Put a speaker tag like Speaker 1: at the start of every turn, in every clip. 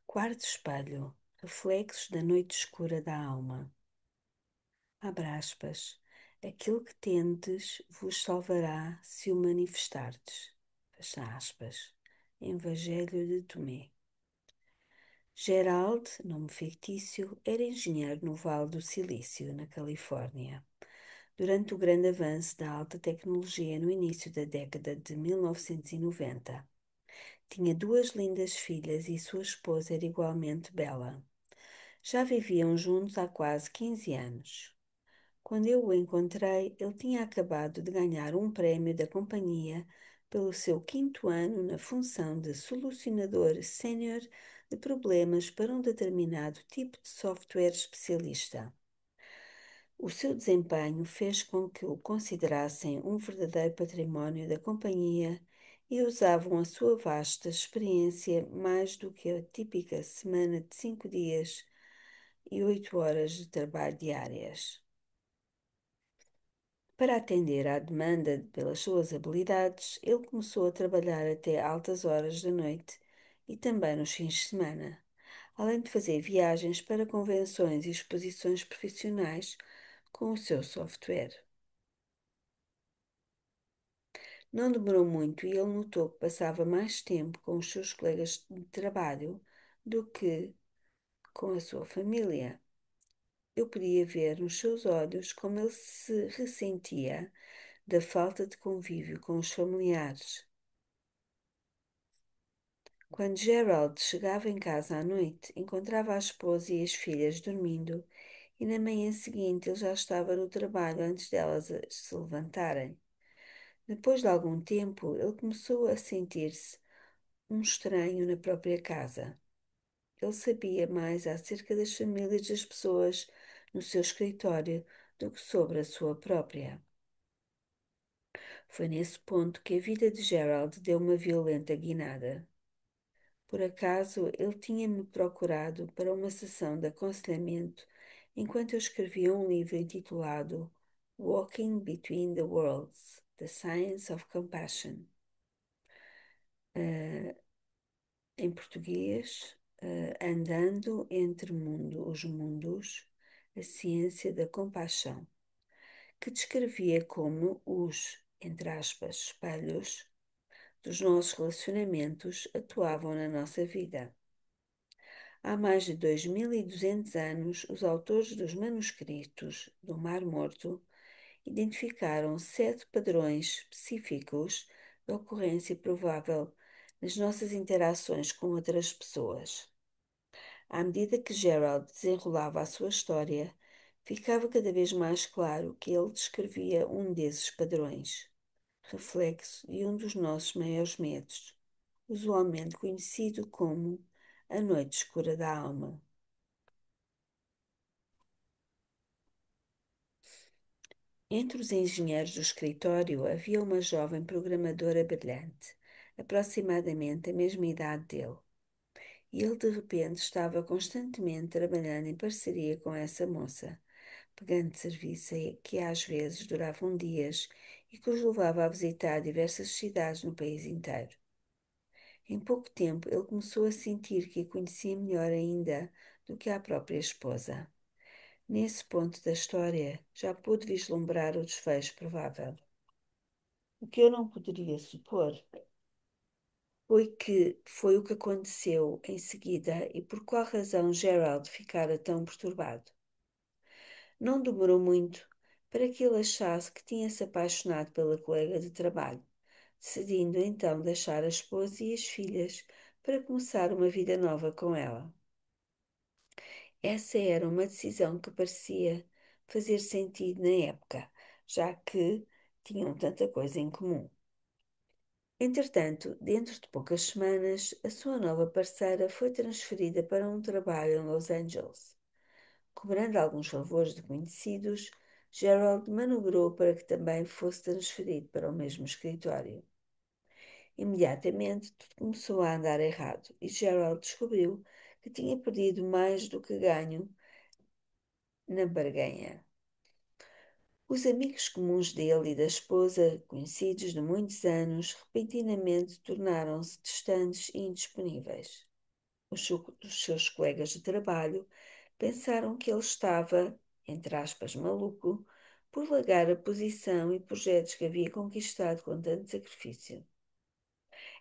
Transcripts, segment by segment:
Speaker 1: Quarto espelho, reflexos da noite escura da alma. Abre aspas. Aquilo que tendes vos salvará se o manifestardes. Fecha aspas. Evangelho de Tomé. Gerald, nome fictício, era engenheiro no Vale do Silício, na Califórnia. Durante o grande avanço da alta tecnologia no início da década de 1990, tinha duas lindas filhas e sua esposa era igualmente bela. Já viviam juntos há quase 15 anos. Quando eu o encontrei, ele tinha acabado de ganhar um prémio da companhia pelo seu quinto ano na função de solucionador sénior de problemas para um determinado tipo de software especialista. O seu desempenho fez com que o considerassem um verdadeiro património da companhia e usavam a sua vasta experiência mais do que a típica semana de 5 dias e 8 horas de trabalho diárias. Para atender à demanda pelas suas habilidades, ele começou a trabalhar até altas horas da noite e também nos fins de semana, além de fazer viagens para convenções e exposições profissionais com o seu software. Não demorou muito e ele notou que passava mais tempo com os seus colegas de trabalho do que com a sua família. Eu podia ver nos seus olhos como ele se ressentia da falta de convívio com os familiares. Quando Gerald chegava em casa à noite, encontrava a esposa e as filhas dormindo e na manhã seguinte ele já estava no trabalho antes delas se levantarem. Depois de algum tempo, ele começou a sentir-se um estranho na própria casa. Ele sabia mais acerca das famílias das pessoas no seu escritório do que sobre a sua própria. Foi nesse ponto que a vida de Gerald deu uma violenta guinada. Por acaso, ele tinha-me procurado para uma sessão de aconselhamento enquanto eu escrevia um livro intitulado Walking Between the Worlds: The Science of Compassion. Uh, em português, Andando entre os mundos, a ciência da compaixão, que descrevia como os, entre aspas, espelhos dos nossos relacionamentos atuavam na nossa vida. Há mais de 2200 anos, os autores dos manuscritos do Mar Morto identificaram 7 padrões específicos de ocorrência provável nas nossas interações com outras pessoas. À medida que Gerald desenrolava a sua história, ficava cada vez mais claro que ele descrevia um desses padrões, reflexo de um dos nossos maiores medos, usualmente conhecido como a noite escura da alma. Entre os engenheiros do escritório havia uma jovem programadora brilhante, aproximadamente a mesma idade dele, e ele de repente estava constantemente trabalhando em parceria com essa moça, pegando serviço que às vezes duravam dias e que os levava a visitar diversas cidades no país inteiro. Em pouco tempo ele começou a sentir que a conhecia melhor ainda do que a própria esposa. Nesse ponto da história, já pude vislumbrar o desfecho provável. O que eu não poderia supor foi o que aconteceu em seguida e por qual razão Gerald ficara tão perturbado. Não demorou muito para que ele achasse que tinha se apaixonado pela colega de trabalho, decidindo então deixar a esposa e as filhas para começar uma vida nova com ela. Essa era uma decisão que parecia fazer sentido na época, já que tinham tanta coisa em comum. Entretanto, dentro de poucas semanas, a sua nova parceira foi transferida para um trabalho em Los Angeles. Cobrando alguns favores de conhecidos, Gerald manobrou para que também fosse transferido para o mesmo escritório. Imediatamente, tudo começou a andar errado e Gerald descobriu que tinha perdido mais do que ganho na barganha. Os amigos comuns dele e da esposa, conhecidos de muitos anos, repentinamente tornaram-se distantes e indisponíveis. Os seus colegas de trabalho pensaram que ele estava, entre aspas, maluco, por largar a posição e projetos que havia conquistado com tanto sacrifício.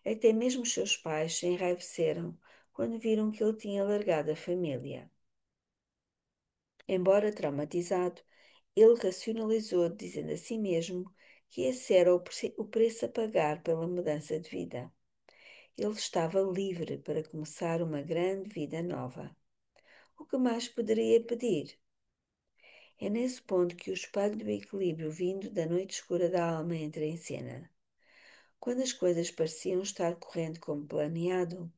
Speaker 1: Até mesmo os seus pais se enraiveceram quando viram que ele tinha largado a família. Embora traumatizado, ele racionalizou, dizendo a si mesmo que esse era o preço a pagar pela mudança de vida. Ele estava livre para começar uma grande vida nova. O que mais poderia pedir? É nesse ponto que o espelho do equilíbrio vindo da noite escura da alma entra em cena. Quando as coisas pareciam estar correndo como planeado,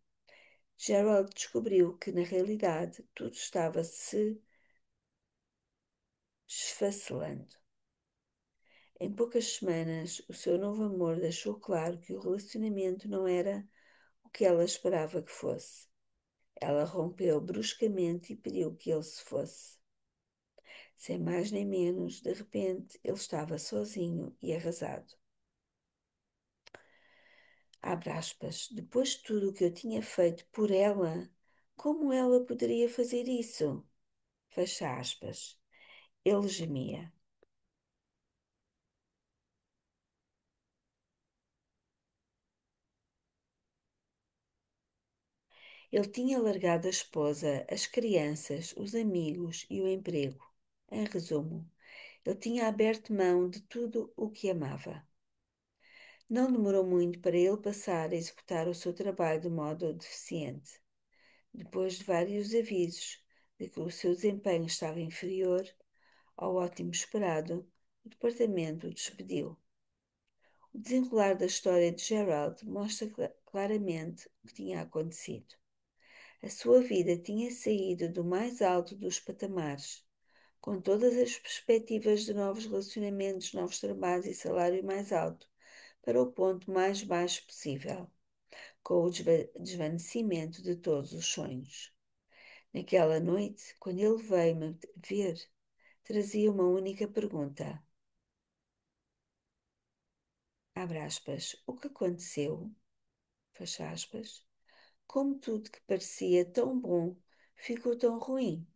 Speaker 1: Gerald descobriu que, na realidade, tudo estava se esfacelando. Em poucas semanas, o seu novo amor deixou claro que o relacionamento não era o que ela esperava que fosse. Ela rompeu bruscamente e pediu que ele se fosse. Sem mais nem menos, de repente, ele estava sozinho e arrasado. Abre aspas. Depois de tudo o que eu tinha feito por ela, como ela poderia fazer isso? Fecha aspas. Ele gemia. Ele tinha largado a esposa, as crianças, os amigos e o emprego. Em resumo, ele tinha aberto mão de tudo o que amava. Não demorou muito para ele passar a executar o seu trabalho de modo deficiente. Depois de vários avisos de que o seu desempenho estava inferior ao ótimo esperado, o departamento o despediu. O desenrolar da história de Gerald mostra claramente o que tinha acontecido. A sua vida tinha saído do mais alto dos patamares, com todas as perspectivas de novos relacionamentos, novos trabalhos e salário mais alto, para o ponto mais baixo possível, com o desvanecimento de todos os sonhos. Naquela noite, quando ele veio-me ver, trazia uma única pergunta. Abre aspas. O que aconteceu? Fecha aspas. Como tudo que parecia tão bom ficou tão ruim?